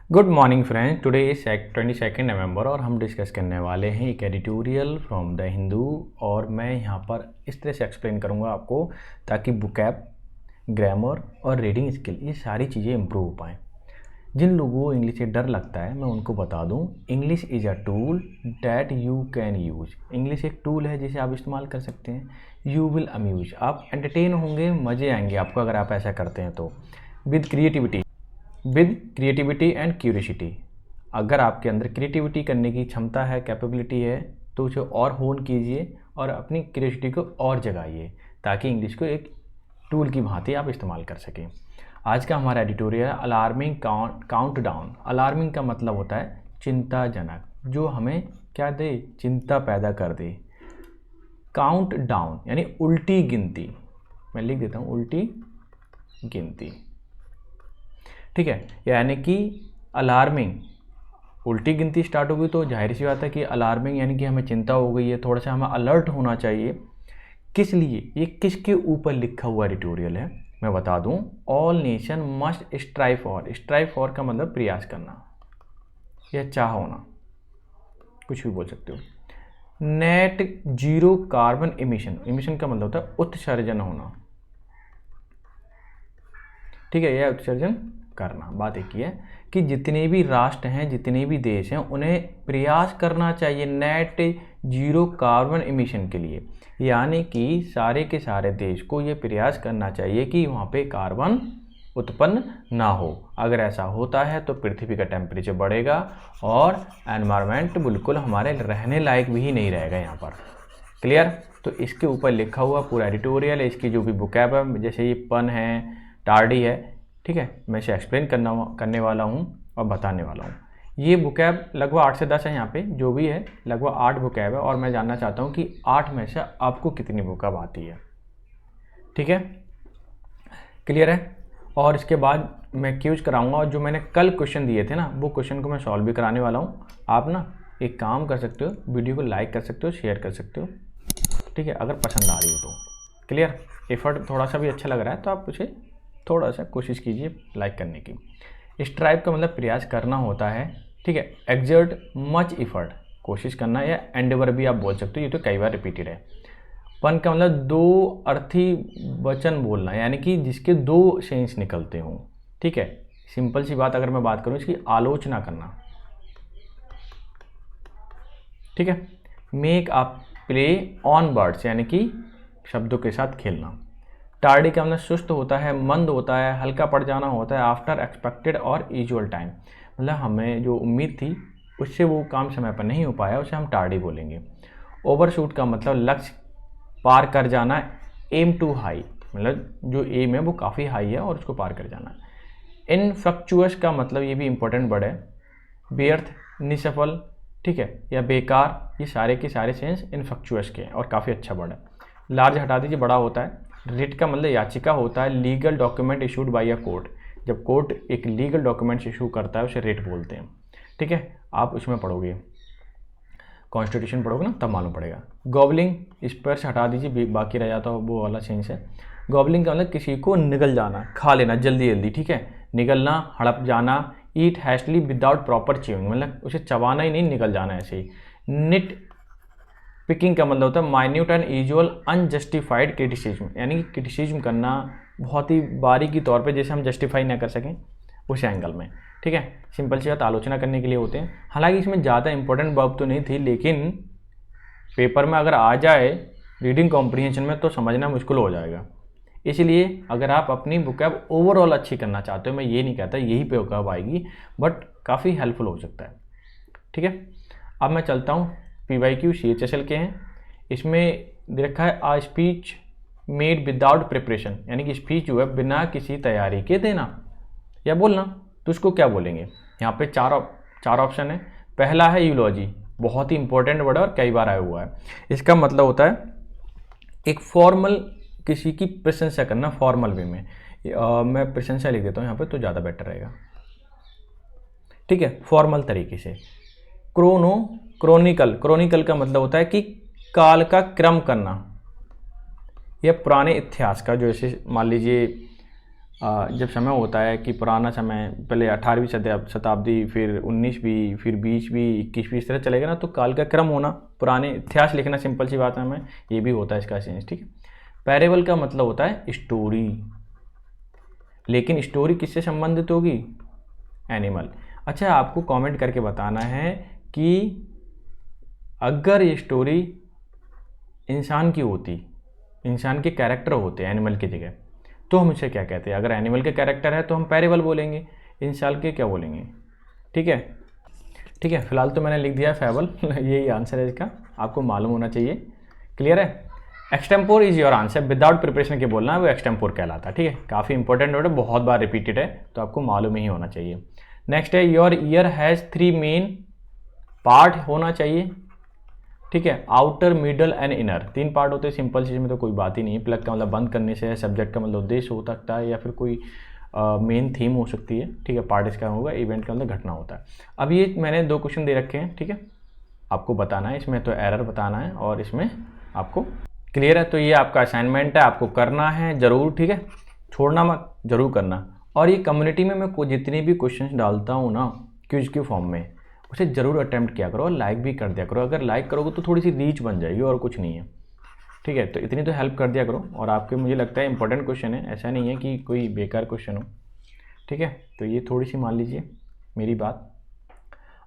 Good morning friends, today is 22 नवंबर और हम discuss करने वाले हैं एक एडिटोरियल फ्रॉम द हिंदू। और मैं यहाँ पर इस तरह से एक्सप्लेन करूँगा आपको ताकि बुकैब, ग्रामर और रीडिंग स्किल ये सारी चीज़ें इम्प्रूव हो पाएँ। जिन लोगों को इंग्लिश से डर लगता है मैं उनको बता दूँ, English is a tool that you can use. English एक टूल है जिसे आप इस्तेमाल कर सकते हैं। यू विल अम्यूज, आप एंटरटेन होंगे, मज़े आएंगे आपको अगर आप ऐसा करते हैं तो। विद क्रिएटिविटी एंड क्यूरियोसिटी, अगर आपके अंदर क्रिएटिविटी करने की क्षमता है, कैपेबिलिटी है, तो उसे और होन कीजिए और अपनी क्यूरियोसिटी को और जगाइए ताकि इंग्लिश को एक टूल की भांति आप इस्तेमाल कर सकें। आज का हमारा एडिटोरियल है अलार्मिंग काउंट डाउन। अलार्मिंग का मतलब होता है चिंताजनक, जो हमें क्या दे, चिंता पैदा कर दे। काउंट डाउन यानी उल्टी गिनती, मैं लिख देता हूँ उल्टी गिनती, ठीक है। यानी कि अलार्मिंग, उल्टी गिनती स्टार्ट होगी तो जाहिर सी बात है कि अलार्मिंग यानी कि हमें चिंता हो गई है, थोड़ा सा हमें अलर्ट होना चाहिए। किस लिए, ये किसके ऊपर लिखा हुआ एडिटोरियल है मैं बता दूं। All nation must strive for, strive for का मतलब प्रयास करना या चाह होना, कुछ भी बोल सकते हो। Net zero carbon emission, emission का मतलब होता है उत्सर्जन होना, ठीक है, यह उत्सर्जन करना। बात एक ही है कि जितने भी राष्ट्र हैं, जितने भी देश हैं, उन्हें प्रयास करना चाहिए नेट जीरो कार्बन इमिशन के लिए। यानी कि सारे के सारे देश को ये प्रयास करना चाहिए कि वहाँ पे कार्बन उत्पन्न ना हो। अगर ऐसा होता है तो पृथ्वी का टेम्परेचर बढ़ेगा और एनवायरनमेंट बिल्कुल हमारे रहने लायक भी ही नहीं रहेगा यहाँ पर। क्लियर? तो इसके ऊपर लिखा हुआ पूरा एडिटोरियल है, इसकी जो भी बुकैब है, जैसे ये पन है, टार्डी है, ठीक है, मैं इसे एक्सप्लेन करने वाला हूँ और बताने वाला हूँ। ये बुकैब लगभग 8 से 10 है, यहाँ पे जो भी है लगभग 8 बुकैब है और मैं जानना चाहता हूँ कि 8 में से आपको कितनी बुकैब आती है, ठीक है, क्लियर है। और इसके बाद मैं क्यूज कराऊंगा और जो मैंने कल क्वेश्चन दिए थे ना, वो क्वेश्चन को मैं सॉल्व भी कराने वाला हूँ। आप ना एक काम कर सकते हो, वीडियो को लाइक कर सकते हो, शेयर कर सकते हो, ठीक है, अगर पसंद आ रही हो तो। क्लियर? एफर्ट थोड़ा सा भी अच्छा लग रहा है तो आप उसे थोड़ा सा कोशिश कीजिए लाइक करने की। स्ट्राइव का मतलब प्रयास करना होता है, ठीक है। एक्सर्ट मच इफर्ट, कोशिश करना, या एंडेवर भी आप बोल सकते हो, ये तो कई बार रिपीटेड है। पन का मतलब दो अर्थी वचन बोलना, यानी कि जिसके दो सेंस निकलते हों, ठीक है। सिंपल सी बात अगर मैं बात करूं, इसकी आलोचना करना, ठीक है। Make a play on words यानी कि शब्दों के साथ खेलना। टार्डी का मतलब सुस्त होता है, मंद होता है, हल्का पड़ जाना होता है। आफ्टर एक्सपेक्टेड और यूजुअल टाइम, मतलब हमें जो उम्मीद थी उससे वो काम समय पर नहीं हो पाया, उसे हम टार्डी बोलेंगे। ओवरशूट का मतलब लक्ष्य पार कर जाना। एम टू हाई, मतलब जो एम है वो काफ़ी हाई है और उसको पार कर जाना। इनफ्रक्चुअस का मतलब, ये भी इंपॉर्टेंट वर्ड है, व्यर्थ, निसफल, ठीक है, या बेकार, ये सारे के सारे सेंस इनफ्रक्चुअस के हैं और काफ़ी अच्छा वर्ड है। लार्ज हटा दीजिए, बड़ा होता है। रिट का मतलब याचिका होता है। Legal document issued by a court, जब कोर्ट एक लीगल डॉक्यूमेंट्स इशू करता है उसे रिट बोलते हैं, ठीक है। आप उसमें पढ़ोगे, कॉन्स्टिट्यूशन पढ़ोगे ना, तब मालूम पड़ेगा। गॉबलिंग, इस पर से हटा दीजिए, बाकी रह जाता है वो वाला सेंस है। गॉबलिंग का मतलब किसी को निगल जाना, खा लेना जल्दी जल्दी, ठीक है। निगलना, हड़प जाना। ईट हैस्टली विदाउट प्रॉपर च्यूइंग, मतलब उसे चबाना ही नहीं, निगल जाना ऐसे ही। निट पिकिंग का मतलब होता है minute and usual unjustified criticism, यानी कि क्रिटिसिज्म करना बहुत ही बारीकी तौर पे, जैसे हम जस्टिफाई ना कर सकें उस एंगल में, ठीक है। सिंपल सी बात, आलोचना करने के लिए होते हैं। हालांकि इसमें ज़्यादा इंपॉर्टेंट वर्ब तो नहीं थी, लेकिन पेपर में अगर आ जाए रीडिंग कॉम्प्रीहेंशन में तो समझना मुश्किल हो जाएगा। इसलिए अगर आप अपनी बुकैब ओवरऑल अच्छी करना चाहते हो, मैं ये नहीं कहता यही पे बुकैब आएगी, बट काफ़ी हेल्पफुल हो सकता है, ठीक है। अब मैं चलता हूँ, PYQ CHSL के हैं। इसमें दे रखा है आ स्पीच मेड विदाउट प्रिपरेशन, यानी कि स्पीच जो है बिना किसी तैयारी के देना या बोलना, तो उसको क्या बोलेंगे। यहाँ पे चार ऑप्शन है। पहला है यूलॉजी, बहुत ही इंपॉर्टेंट वर्ड है और कई बार आया हुआ है। इसका मतलब होता है एक फॉर्मल, किसी की प्रशंसा करना फॉर्मल वे में। मैं प्रशंसा लिख देता हूँ यहाँ पे तो ज़्यादा बेटर रहेगा, ठीक है, फॉर्मल तरीके से। क्रोनिकल का मतलब होता है कि काल का क्रम करना, या पुराने इतिहास का, जो जैसे मान लीजिए जब समय होता है कि पुराना समय, पहले 18वीं शताब्दी, फिर 19वीं, फिर 20वीं, 21वीं, इस तरह चलेगा ना, तो काल का क्रम होना, पुराने इतिहास लिखना, सिंपल सी बात है, हमें ये भी होता है इसका चेंज। ठीक है, पैरेबल का मतलब होता है स्टोरी, लेकिन स्टोरी किससे संबंधित होगी? एनिमल। अच्छा, आपको कमेंट करके बताना है कि अगर ये स्टोरी इंसान की होती, इंसान के कैरेक्टर होते एनिमल की जगह, तो हम इसे क्या कहते हैं? अगर एनिमल के कैरेक्टर है तो हम पैरेबल बोलेंगे, इंसान के क्या बोलेंगे? ठीक है, ठीक है, फिलहाल तो मैंने लिख दिया है फैबल यही आंसर है इसका, आपको मालूम होना चाहिए। क्लियर है? Extempore is your answer, without preparation के बोलना है, वो एक्सटेम्पोर कहलाता है। ठीक है, काफ़ी इंपॉर्टेंट वर्ड है, बहुत बार रिपीटेड है, तो आपको मालूम ही होना चाहिए। नेक्स्ट है, your year has 3 main part होना चाहिए। ठीक है, outer, middle and inner, 3 part होते हैं। सिंपल चीज़ में तो कोई बात ही नहीं है। प्लग का मतलब बंद करने से है, सब्जेक्ट का मतलब उद्देश्य हो सकता है, या फिर कोई मेन थीम हो सकती है। ठीक है, पार्ट इसका होगा, इवेंट का मतलब घटना होता है। अब ये मैंने 2 क्वेश्चन दे रखे हैं। ठीक है, आपको बताना है, इसमें तो एरर बताना है और इसमें आपको। क्लियर है? तो ये आपका असाइनमेंट है, आपको करना है ज़रूर। ठीक है, छोड़ना मत, ज़रूर करना। और ये कम्युनिटी में मैं जितनी भी क्वेश्चन डालता हूँ ना क्विज के फॉर्म में, उसे ज़रूर अटेम्प्ट किया करो और लाइक भी कर दिया करो। अगर लाइक करोगे तो थोड़ी सी रीच बन जाएगी और कुछ नहीं है। ठीक है, तो इतनी तो हेल्प कर दिया करो। और आपके, मुझे लगता है इंपॉर्टेंट क्वेश्चन है, ऐसा नहीं है कि कोई बेकार क्वेश्चन हो। ठीक है, तो ये थोड़ी सी मान लीजिए मेरी बात।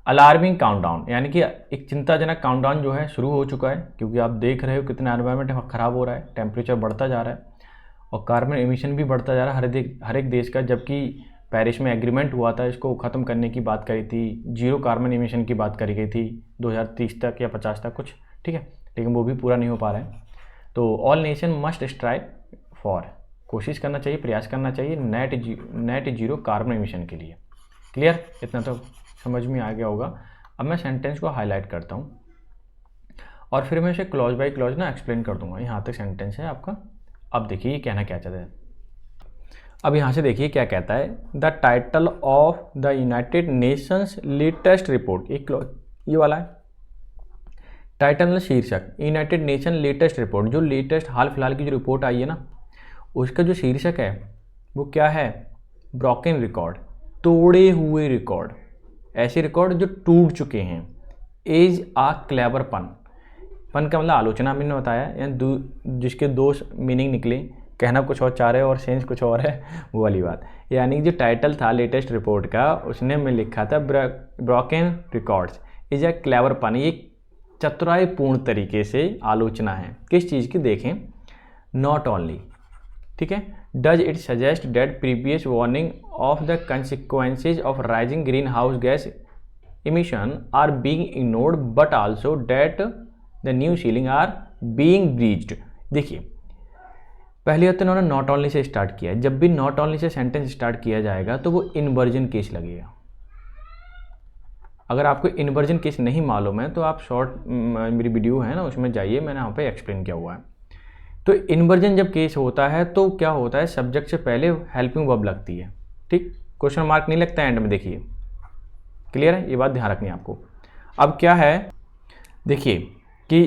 अलार्मिंग काउंटडाउन, यानी कि एक चिंताजनक काउंटडाउन जो है शुरू हो चुका है, क्योंकि आप देख रहे हो कितना एनवायरनमेंट ख़राब हो रहा है, टेम्परेचर बढ़ता जा रहा है और कार्बन एमिशन भी बढ़ता जा रहा है हर एक देश का। जबकि पेरिस में एग्रीमेंट हुआ था, इसको ख़त्म करने की बात करी थी, 0 कार्बन एमिशन की बात करी गई थी 2030 तक या 50 तक कुछ। ठीक है, लेकिन वो भी पूरा नहीं हो पा रहा है। तो all nation must strive for, कोशिश करना चाहिए, प्रयास करना चाहिए नेट जीरो कार्बन एमिशन के लिए। क्लियर? इतना तो समझ में आ गया होगा। अब मैं सेंटेंस को हाईलाइट करता हूँ और फिर मैं इसे क्लॉज बाय क्लॉज ना एक्सप्लेन कर दूंगा। यहाँ तक सेंटेंस है आपका। अब देखिए ये कहना क्या चाहता है। अब यहाँ से देखिए क्या कहता है, the title of the United Nations latest report, ये वाला है टाइटल मतलब शीर्षक, यूनाइटेड नेशन लेटेस्ट रिपोर्ट, जो लेटेस्ट हाल फिलहाल की जो रिपोर्ट आई है ना, उसका जो शीर्षक है वो क्या है? ब्रोकन रिकॉर्ड, तोड़े हुए रिकॉर्ड, ऐसे रिकॉर्ड जो टूट चुके हैं। एज आ क्लेवर पन, पन का मतलब आलोचना मैंने बताया, यानी जिसके 2 मीनिंग निकले, कहना कुछ और चाह रहे और सेंस कुछ और है, वो वाली बात। यानी जो टाइटल था लेटेस्ट रिपोर्ट का, उसने मैं लिखा था broken records is a clever पन, ये चतुराईपूर्ण तरीके से आलोचना है। किस चीज़ की? देखें, नॉट ओनली, ठीक है, does it suggest that previous warning of the consequences of rising green house gas emission are being ignored, but also that the new ceiling are being breached. देखिए, पहले तो उन्होंने नॉट ओनली से स्टार्ट किया है। जब भी not only say sentence start किया जाएगा तो वो इन्वर्जन केस लगेगा। अगर आपको इन्वर्जन केस नहीं मालूम है तो आप शॉर्ट मेरी वीडियो है ना, उसमें जाइए, मैंने यहाँ पे एक्सप्लेन किया हुआ है। तो इन्वर्जन जब केस होता है तो क्या होता है, सब्जेक्ट से पहले हेल्पिंग वर्ब लगती है। ठीक, क्वेश्चन मार्क नहीं लगता है एंड में, देखिए। क्लियर है? ये बात ध्यान रखनी है आपको। अब क्या है, देखिए कि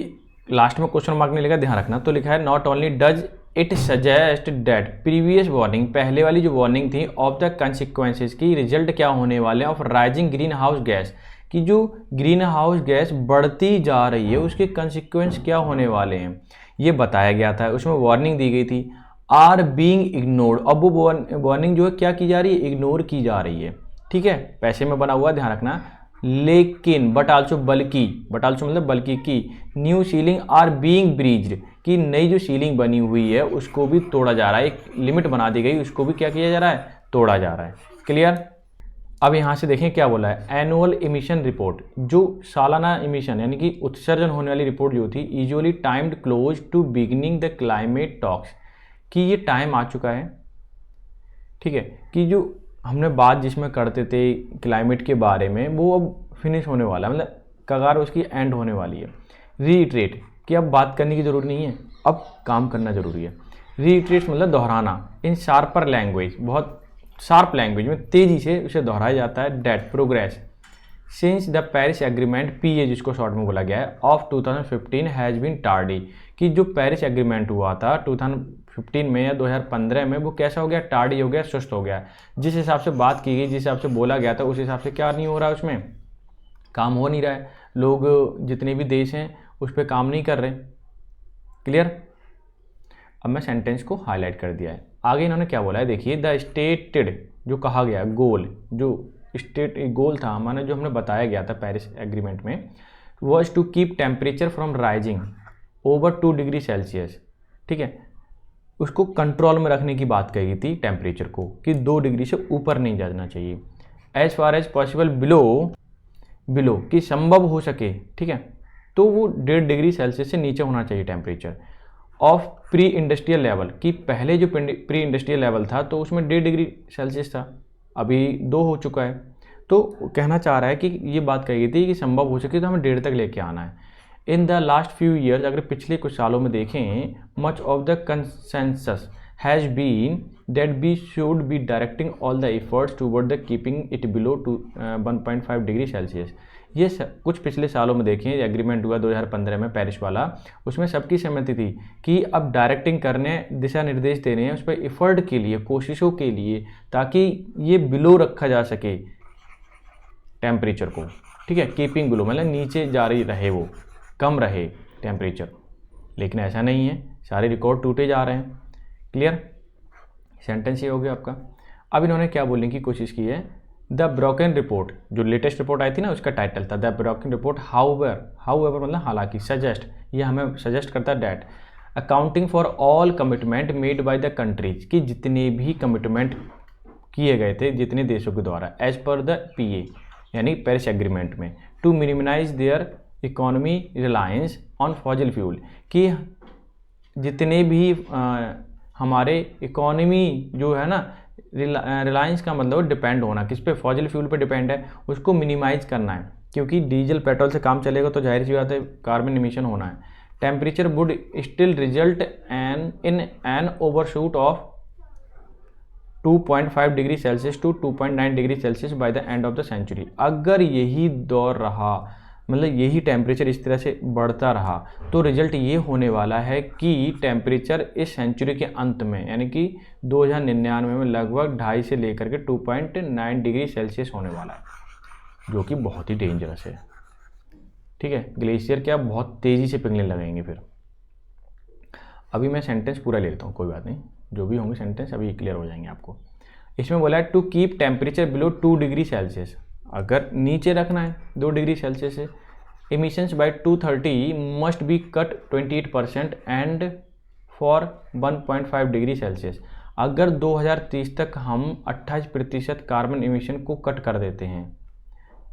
लास्ट में क्वेश्चन मार्क नहीं लगा, ध्यान रखना। तो लिखा है not only does it suggest that previous warning, पहले वाली जो वार्निंग थी, ऑफ द कंसिक्वेंसेज की रिजल्ट क्या होने वाले हैं, of rising green house gas, कि जो ग्रीन हाउस गैस बढ़ती जा रही है उसके कंसिक्वेंस क्या होने वाले हैं, ये बताया गया था। उसमें वार्निंग दी गई थी, आर बीइंग इग्नोर्ड। अब वो वार्निंग जो है क्या की जा रही है? इग्नोर की जा रही है। ठीक है, पैसे में बना हुआ, ध्यान रखना। लेकिन बट आल्सो, बल्कि, बट आल्सो मतलब बल्कि की, new ceiling are being breached, कि नई जो सीलिंग बनी हुई है उसको भी तोड़ा जा रहा है। एक लिमिट बना दी गई, उसको भी क्या किया जा रहा है? तोड़ा जा रहा है। क्लियर? अब यहाँ से देखें क्या बोला है, एनुअल इमिशन रिपोर्ट, जो सालाना इमिशन यानी कि उत्सर्जन होने वाली रिपोर्ट जो थी, usually timed close to beginning the climate talks, कि ये टाइम आ चुका है। ठीक है, कि जो हमने बात जिसमें करते थे क्लाइमेट के बारे में, वो अब फिनिश होने वाला है, मतलब कगार उसकी एंड होने वाली है। रीइटरेट, कि अब बात करने की ज़रूरत नहीं है, अब काम करना ज़रूरी है। रीइटरेट मतलब दोहराना, इन शार्पर लैंग्वेज, बहुत शार्प लैंग्वेज में तेज़ी से उसे दोहराया जाता है। That progress, since the Paris agreement PA जिसको शॉर्ट में बोला गया है ऑफ 2015 हैज़ बीन टार्डी, कि जो पेरिस एग्रीमेंट हुआ था 2015 में या 2015 में वो कैसा हो गया, टार्डी हो गया, सुस्त हो गया। जिस हिसाब से बात की गई, जिस हिसाब से बोला गया था, उस हिसाब से क्या नहीं हो रहा है, उसमें काम हो नहीं रहा है, लोग जितने भी देश हैं उस पर काम नहीं कर रहे। क्लियर। अब मैं सेंटेंस को हाईलाइट कर दिया है। आगे इन्होंने क्या बोला है देखिए, द स्टेटेड जो कहा गया गोल, जो स्टेट गोल था हमारा, जो हमने बताया गया था पेरिस एग्रीमेंट में, was to keep temperature from rising over 2 degree Celsius. ठीक है, उसको कंट्रोल में रखने की बात कही थी टेम्परेचर को, कि 2 डिग्री से ऊपर नहीं जाना चाहिए। As far as possible below कि संभव हो सके, ठीक है, तो वो 1.5 डिग्री सेल्सियस से नीचे होना चाहिए temperature of pre industrial level, कि पहले जो प्री इंडस्ट्रियल लेवल था तो उसमें 1.5 डिग्री सेल्सियस था, अभी 2 हो चुका है। तो कहना चाह रहा है कि ये बात कही गई थी कि संभव हो सके तो हमें 1.5 तक लेके आना है। In the last few years, अगर पिछले कुछ सालों में देखें, much of the consensus has been that we should be directing all the efforts toward the keeping it below 1.5 degree Celsius. ये कुछ पिछले सालों में देखें, एग्रीमेंट हुआ 2015 में पेरिस वाला, उसमें सबकी सहमति थी कि अब डायरेक्टिंग करने, दिशा निर्देश दे रहे हैं उस पर एफर्ट के लिए, कोशिशों के लिए, ताकि ये बिलो रखा जा सके टेम्परेचर को। ठीक है, कीपिंग बिलो मतलब नीचे जारी रहे, वो कम रहे टेम्परेचर, लेकिन ऐसा नहीं है, सारे रिकॉर्ड टूटे जा रहे हैं। क्लियर। सेंटेंस ये हो गया आपका। अब इन्होंने क्या बोलने की कोशिश की है, द ब्रोकन रिपोर्ट, जो लेटेस्ट रिपोर्ट आई थी ना, उसका टाइटल था द ब्रोकन रिपोर्ट हाउएवर मतलब हालांकि, सजेस्ट, ये हमें सजेस्ट करता है that accounting for all commitment made by the countries, कि जितने भी कमिटमेंट किए गए थे जितने देशों के द्वारा एज पर द PA यानी पेरिस एग्रीमेंट में, to minimize their economy reliance on fossil fuel, कि जितने भी हमारे इकोनॉमी जो है ना, रिलायंस का मतलब डिपेंड होना किस पे, फॉसिल फ्यूल पे डिपेंड है, उसको मिनिमाइज करना है, क्योंकि डीजल पेट्रोल से काम चलेगा तो जाहिर सी बात है कार्बन इमिशन होना है। Temperature would still result in an overshoot of 2.5 degree Celsius to 2.9 degree Celsius by the end of the century. अगर यही दौर रहा, मतलब यही टेम्परेचर इस तरह से बढ़ता रहा, तो रिजल्ट ये होने वाला है कि टेम्परेचर इस सेंचुरी के अंत में यानी कि 2099 में लगभग 2.5 से लेकर के 2.9 डिग्री सेल्सियस होने वाला है, जो कि बहुत ही डेंजरस है। ठीक है, ग्लेशियर क्या बहुत तेज़ी से पिघलने लगेंगे फिर। अभी मैं सेंटेंस पूरा ले लेता हूँ, कोई बात नहीं, जो भी होंगे सेंटेंस अभी क्लियर हो जाएंगे आपको। इसमें बोला है to keep temperature below 2 degree Celsius, अगर नीचे रखना है 2 डिग्री सेल्सियस से, emissions by 2030 must be cut 28% and for 1.5 degree Celsius. अगर 2030 तक हम 28% कार्बन इमिशन को कट कर देते हैं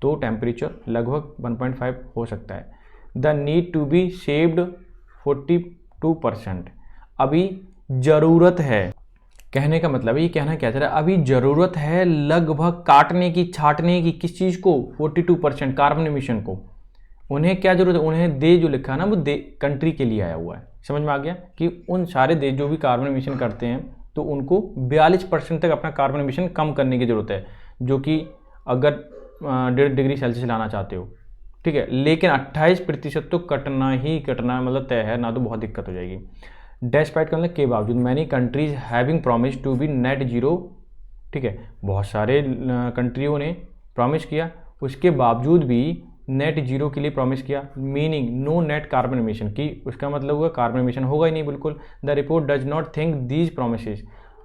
तो टेम्परेचर लगभग 1.5 हो सकता है। The need to be shaved 42%, अभी ज़रूरत है, कहने का मतलब ये कहना क्या चाह रहा है, अभी ज़रूरत है लगभग काटने की, छाटने की, किस चीज़ को, 42% कार्बन इमिशन को। उन्हें क्या जरूरत है, उन्हें दे जो लिखा है ना, वो दे कंट्री के लिए आया हुआ है, समझ में आ गया, कि उन सारे देश जो भी कार्बन इमिशन करते हैं तो उनको 42% तक अपना कार्बन इमिशन कम करने की ज़रूरत है, जो कि अगर 1.5 डिग्री सेल्सियस लाना चाहते हो। ठीक है, लेकिन 28% तो कटना ही कटना मतलब तय है ना, तो बहुत दिक्कत हो जाएगी। डेस्पाइट का मतलब के बावजूद, many countries having promise to be net zero. ठीक है, बहुत सारे कंट्रियों ने प्रॉमिस किया, उसके बावजूद भी नेट जीरो के लिए प्रॉमिस किया, meaning no net carbon emission, की उसका मतलब हुआ कार्बन इमिशन होगा ही नहीं बिल्कुल। The report does not think these promises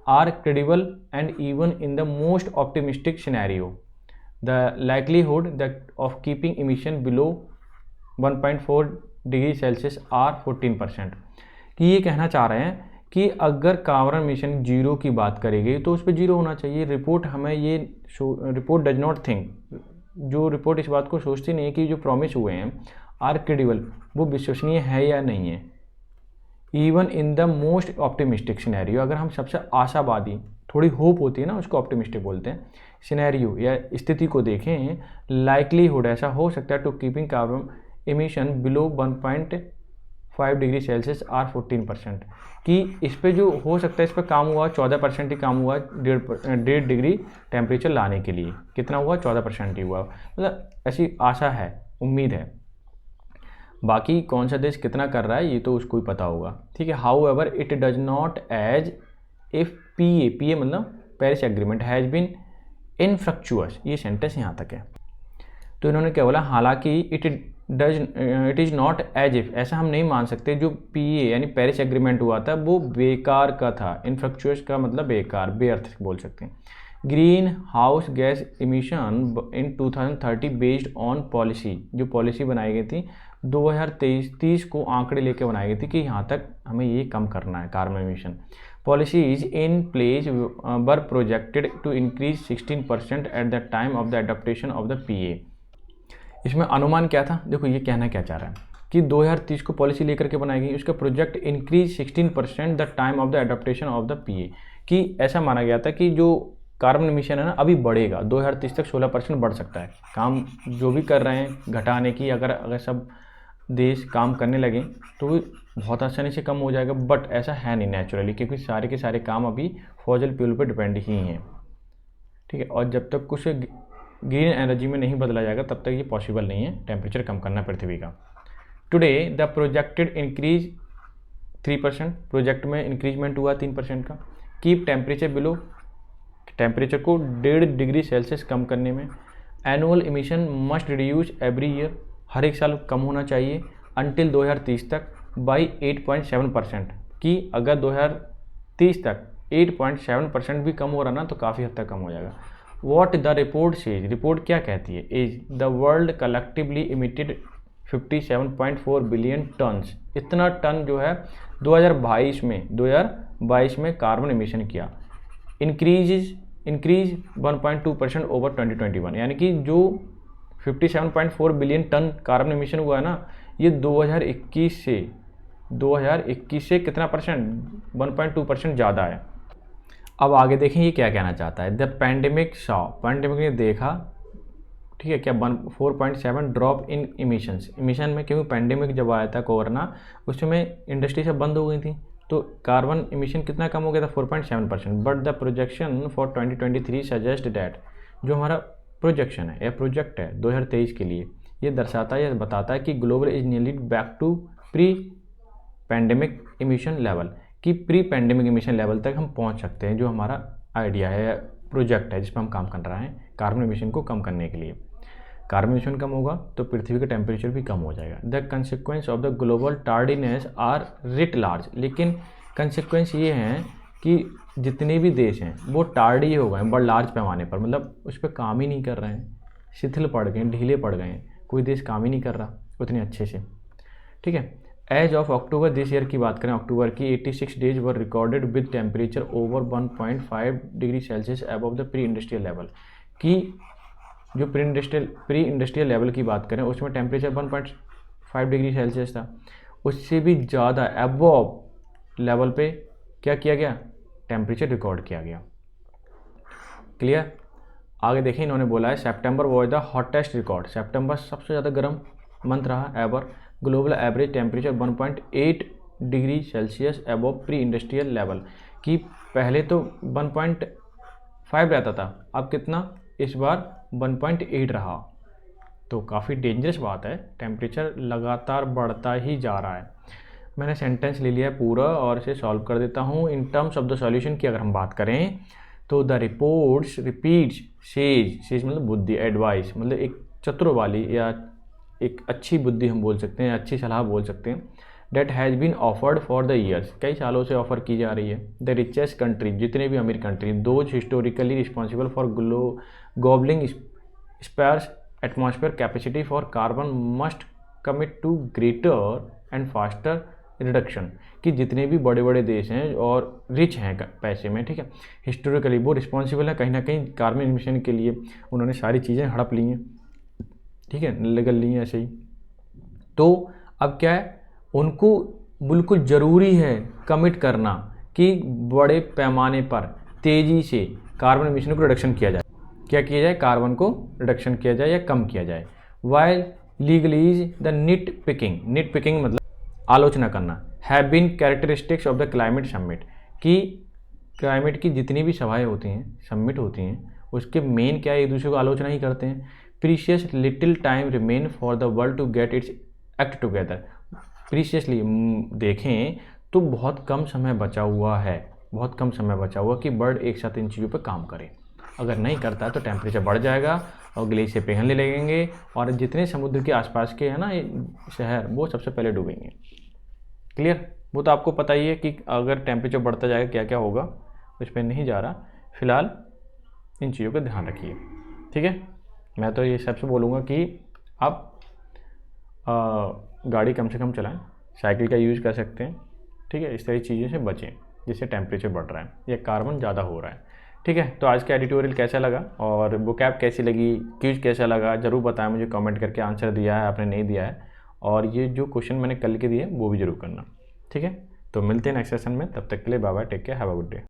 are credible and even in the most optimistic scenario the likelihood of keeping emission below 1.4 degree Celsius are 14%। कि ये कहना चाह रहे हैं कि अगर कार्बन इमिशन जीरो की बात करेगी तो उस पर जीरो होना चाहिए। रिपोर्ट हमें ये रिपोर्ट डज नॉट थिंक, जो रिपोर्ट इस बात को सोचती नहीं है कि जो प्रॉमिस हुए हैं आर क्रेडिबल, वो विश्वसनीय है या नहीं है। Even in the most optimistic scenario, अगर हम सबसे आशावादी, थोड़ी होप होती है ना, उसको ऑप्टिमिस्टिक बोलते हैं, सिनेरियो या स्थिति को देखें, लाइकलीहुड ऐसा हो सकता है to keeping carbon emission below 5 degree Celsius are 14%, कि इस पे जो हो सकता है इस पे काम हुआ 14% ही काम हुआ 1.5 डिग्री टेम्परेचर लाने के लिए। कितना हुआ? 14% ही हुआ। मतलब ऐसी आशा है, उम्मीद है। बाकी कौन सा देश कितना कर रहा है ये तो उसको ही पता होगा, ठीक है। However it does not as if P A मतलब Paris agreement has been infructuous, ये सेंटेंस यहाँ तक है। तो इन्होंने क्या बोला, हालांकि it is not as if, ऐसा हम नहीं मान सकते जो पीए यानी पेरिस एग्रीमेंट हुआ था वो बेकार का था। इनफ्रक्चुअस का मतलब बेकार, बेअर्थ बोल सकते हैं। Green house gas emission in 2030 based on policy, जो पॉलिसी बनाई गई थी 2030 को आंकड़े लेके बनाई गई थी कि यहाँ तक हमें ये कम करना है carbon emission. Policies in place were projected to increase 16% at the time of the adaptation of the PA. इसमें अनुमान क्या था? देखो ये कहना क्या चाह रहा है कि 2030 को पॉलिसी लेकर के बनाई गई, उसका project increase 16% the time of the adaptation of the PA, कि ऐसा माना गया था कि जो कार्बन इमिशन है ना अभी बढ़ेगा, 2030 तक 16% बढ़ सकता है। काम जो भी कर रहे हैं घटाने की, अगर सब देश काम करने लगे तो बहुत आसानी से कम हो जाएगा, बट ऐसा है नहीं नेचुरली, क्योंकि सारे के सारे काम अभी फॉसिल फ्यूल पर डिपेंड ही हैं, ठीक है। और जब तक कुछ ग्रीन एनर्जी में नहीं बदला जाएगा तब तक ये पॉसिबल नहीं है टेम्परेचर कम करना पृथ्वी का। Today the projected increase 3%, project में इंक्रीजमेंट हुआ 3% का। कीप टेम्परेचर बिलो, टेम्परेचर को 1.5 डिग्री सेल्सियस कम करने में। Annual emission must reduce every year, हर एक साल कम होना चाहिए अंटिल 2030 तक बाई 8.7%, कि अगर 2030 तक 8.7% भी कम हो रहा ना तो काफ़ी हद तक कम हो जाएगा। What the report says, report क्या कहती है? Is the world collectively emitted 57.4 billion turns, इतना टन जो है 2022 में कार्बन इमिशन किया। इंक्रीज 1.2% ओवर 2021, यानी कि जो 57.4 बिलियन टन कार्बन इमिशन हुआ है ना, ये 2021 से कितना परसेंट? 1.2% ज़्यादा है। अब आगे देखें ये क्या कहना चाहता है। द पैंडेमिक पैंडेमिक ने देखा, ठीक है, क्या 4.7 ड्रॉप इन इमिशन में, क्योंकि पैंडेमिक जब आया था कोरोना उसमें इंडस्ट्री सब बंद हो गई थी तो कार्बन इमिशन कितना कम हो गया था? 4.7%। But the projection for 2023 suggest that, जो हमारा प्रोजेक्शन है या प्रोजेक्ट है 2023 के लिए, ये दर्शाता है या बताता है कि global is nearly back to pre pandemic emission level, कि प्री पैंडेमिक इमिशन लेवल तक हम पहुंच सकते हैं, जो हमारा आइडिया है या प्रोजेक्ट है जिस पर हम काम कर रहे हैं कार्बन इमिशन को कम करने के लिए। कार्बन इमिशन कम होगा तो पृथ्वी का टेम्परेचर भी कम हो जाएगा। The consequence of the global tardiness are writ large, लेकिन कंसिक्वेंस ये हैं कि जितने भी देश हैं वो टार्डी हो गए हैं, बड़े लार्ज पैमाने पर, मतलब उस पर काम ही नहीं कर रहे हैं, शिथिल पड़ गए हैं, ढीले पड़ गए हैं, कोई देश काम ही नहीं कर रहा उतने अच्छे से, ठीक है। As of October this year की बात करें, अक्टूबर की 86 days were recorded with temperature over 1.5 degree Celsius above the pre industrial level, कि जो प्री इंडस्ट्रियल लेवल की बात करें उसमें टेम्परेचर 1.5 डिग्री सेल्सियस था, उससे भी ज़्यादा अबव लेवल पे क्या किया गया? टेम्परेचर रिकॉर्ड किया गया। क्लियर? आगे देखें, इन्होंने बोला है सितंबर वॉज द हॉटेस्ट रिकॉर्ड, सितंबर सबसे ज़्यादा गर्म मंथ रहा ever. Global average temperature 1.8 degree Celsius above pre industrial level, कि पहले तो 1.5 रहता था, अब कितना? इस बार 1.8 रहा, तो काफ़ी डेंजरस बात है। टेम्परेचर लगातार बढ़ता ही जा रहा है। मैंने सेंटेंस ले लिया है पूरा और इसे सॉल्व कर देता हूँ। In terms of the solution की अगर हम बात करें तो द रिपोर्ट्स रिपीट्स सेज मतलब बुद्धि, एडवाइस मतलब एक चतुर वाली या एक अच्छी बुद्धि हम बोल सकते हैं, अच्छी सलाह बोल सकते हैं। That has been offered for the years, कई सालों से ऑफर की जा रही है। द रिचेस्ट कंट्री, जितने भी अमीर country, those historically responsible for gobbling spares atmosphere capacity for carbon must commit to greater and faster reduction, कि जितने भी बड़े बड़े देश हैं और रिच हैं पैसे में, ठीक है, हिस्टोरिकली वो रिस्पॉन्सिबल है कहीं ना कहीं कार्बन इमिशन के लिए, उन्होंने सारी चीज़ें हड़प ली हैं, ठीक है, निगल ली हैं ऐसे ही। तो अब क्या है, उनको बिल्कुल ज़रूरी है कमिट करना कि बड़े पैमाने पर तेज़ी से कार्बन इमिशन को रिडक्शन किया जाए। क्या किया जाए? कार्बन को रिडक्शन किया जाए या कम किया जाए। While legalese the nitpicking मतलब आलोचना करना। Have been characteristics of the climate summit, कि क्लाइमेट की जितनी भी सभाएं होती हैं, समिट होती हैं, उसके मेन क्या है, एक दूसरे को आलोचना ही करते हैं। Precious little time remain for the world to get its act together, preciously देखें तो बहुत कम समय बचा हुआ है, बहुत कम समय बचा हुआ कि वर्ल्ड एक साथ इन चीज़ों पर काम करे। अगर नहीं करता है तो टेम्परेचर बढ़ जाएगा और ग्लेशियर पिघलने लगेंगे और जितने समुद्र के आसपास के हैं ना शहर, वो सबसे पहले डूबेंगे। क्लियर? वो तो आपको पता ही है कि अगर टेम्परेचर बढ़ता जाएगा क्या क्या होगा, उस पर नहीं जा रहा। फिलहाल इन चीज़ों का ध्यान रखिए, ठीक है। मैं तो ये सबसे बोलूँगा कि आप गाड़ी कम से कम चलाएं, साइकिल का यूज़ कर सकते हैं, ठीक है। इस तरह की चीज़ों से बचें जिससे टेम्परेचर बढ़ रहा है या कार्बन ज़्यादा हो रहा है, ठीक है। तो आज का एडिटोरियल कैसा लगा और वोकैब कैसी लगी, क्यूज कैसा लगा, ज़रूर बताएं मुझे कमेंट करके। आंसर दिया है आपने, नहीं दिया है, और ये जो क्वेश्चन मैंने कल के दिए वो भी ज़रूर करना, ठीक है। तो मिलते हैं नेक्स्ट सेशन में, तब तक के लिए bye bye, take care, have a good day.